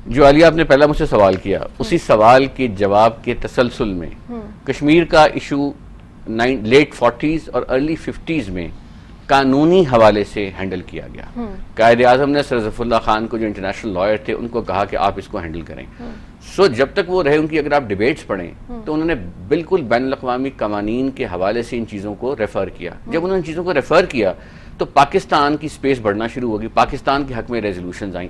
جو عالیہ آپ نے پہلا مجھ سے سوال کیا، اسی سوال کے جواب کے تسلسل میں کشمیر کا ایشو لیٹ 40s اور ارلی 50s میں قانونی حوالے سے ہینڈل کیا گیا. قائد اعظم نے سر ظفر اللہ خان کو، جو انٹرنیشنل لائر تھے، ان کو کہا کہ آپ اس کو ہینڈل کریں. جب تک وہ رہے، ان کی اگر آپ ڈیبیٹس پڑھیں تو انہوں نے بالکل بین الاقوامی قوانین کے حوالے سے ان چیزوں کو ریفر کیا. جب انہوں نے ان چیزوں کو ریفر کیا تو پاکستان کی سپیس بڑھنا شروع ہوگی، پاکستان کے حق میں ریزولوشنز آئیں.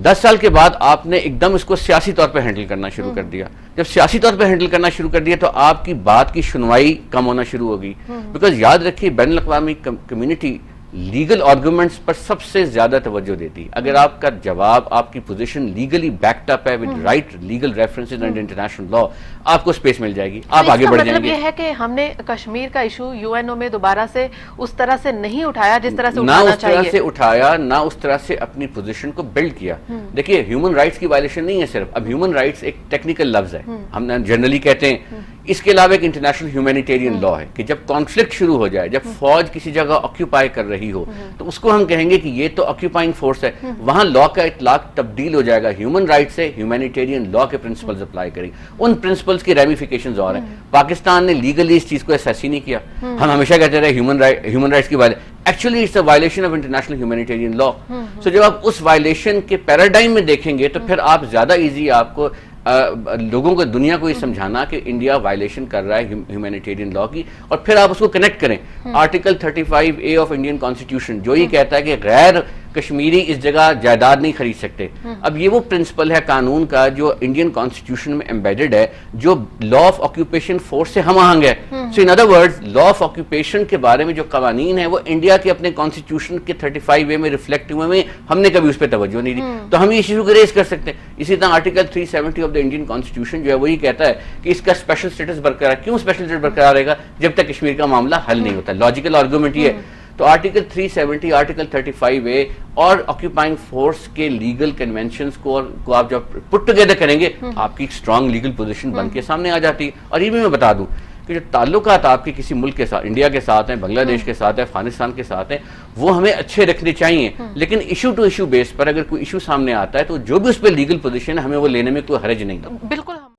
10 سال کے بعد آپ نے ایک دم اس کو سیاسی طور پہ ہینڈل کرنا شروع کر دیا. جب سیاسی طور پہ ہینڈل کرنا شروع کر دیا تو آپ کی بات کی سنوائی کم ہونا شروع ہوگی. بیکاز یاد رکھیے، بین الاقوامی کمیونٹی لیگل آرگومنٹس پر سب سے زیادہ توجہ دیتی. اگر آپ کا جواب، آپ کی پوزیشن لیگلی بیکڈ اپ ہے with right legal references and international law, آپ کو سپیس مل جائے گی، آپ آگے بڑھ جائیں گے. مطلب یہ ہے کہ ہم نے کشمیر کا ایشو یو این او میں دوبارہ سے اس طرح سے نہیں اٹھایا جس طرح سے اٹھانا چاہیے، نہ اس طرح سے اٹھایا، نہ اس طرح سے اپنی پوزیشن کو بلڈ کیا. دیکھیے، ہیومن رائٹس کی وائلیشن نہیں ہے صرف. اب ہیومن رائٹس ایک ٹیکنیکل لفظ ہے، ہم جنرلی کہتے ہیں. اس کے علاوہ ایک انٹرنیشنل ہیومینیٹیرین لا ہے کہ جب کانفلکٹ شروع ہو جائے، جب فوج کسی جگہ آکیوپائی کر رہی ہو، تو اس کو ہم کہیں گے کہ یہ تو آکیوپائنگ فورس ہے. وہاں لا کا اطلاق تبدیل ہو جائے گا، ہیومن رائٹ سے ہیومینیٹیرین لا کے پرنسپلز اپلائی کریں. ان پرنسپلز کی ریمیفیکیشنز اور ہیں. پاکستان نے لیگلی اس چیز کو ایسیس ہی نہیں کیا. ہم ہمیشہ کہتے رہے ہیومن رائٹس کی violation, actually it's a violation of international humanitarian law. So جب آپ اس وائلیشن کے پیراڈائم میں دیکھیں گے تو پھر آپ زیادہ ایزی آپ کو لوگوں کو، دنیا کو یہ سمجھانا کہ انڈیا وائلیشن کر رہا ہے ہیومینیٹیرین لا کی. اور پھر آپ اس کو کنیکٹ کریں article 35A of Indian constitution, جو یہ کہتا ہے کہ غیر کشمیری اس جگہ جائیداد نہیں خرید سکتے. اب یہ وہ پرنسپل ہے قانون کا جو انڈین کانسٹیٹیوشن میں ایمبیڈڈ ہے، جو لا آف آکیوپیشن فورس سے ہم آہنگ ہے. So in other words, law of occupation کے بارے میں جو قوانین ہیں وہ انڈیا کے اپنے کانسٹیٹیوشن کے 35A میں ریفلیکٹ ہوئے ہیں. ہم نے کبھی اس پہ توجہ نہیں دی، تو ہم یہ ایشو کو ریز کر سکتے ہیں. اسی طرح article 370 of the Indian constitution جو ہے وہی کہتا ہے کہ اس کا اسپیشل اسٹیٹس برقرار. کیوں اسپیشل اسٹیٹس برقرار رہے گا؟ جب تک کشمیر کا معاملہ حل نہیں ہوتا. لاجیکل آرگومنٹ یہ ہے. تو آرٹیکل 370، آرٹیکل 35A اور آکیوپائنگ فورس کے لیگل کنونشنز کو آپ جب پٹ ٹوگیدر کریں گے، آپ کی ایک اسٹرانگ لیگل پوزیشن بن کے سامنے آ جاتی ہے. اور یہ بھی میں بتا دوں کہ جو تعلقات آپ کے کسی ملک کے ساتھ، انڈیا کے ساتھ ہیں، بنگلہ دیش کے ساتھ ہیں، افغانستان کے ساتھ ہیں، وہ ہمیں اچھے رکھنے چاہیے. لیکن ایشو ٹو ایشو بیس پر اگر کوئی ایشو سامنے آتا ہے تو جو بھی اس پہ لیگل پوزیشن ہے، ہمیں وہ لینے میں کوئی حرج نہیں. بالکل.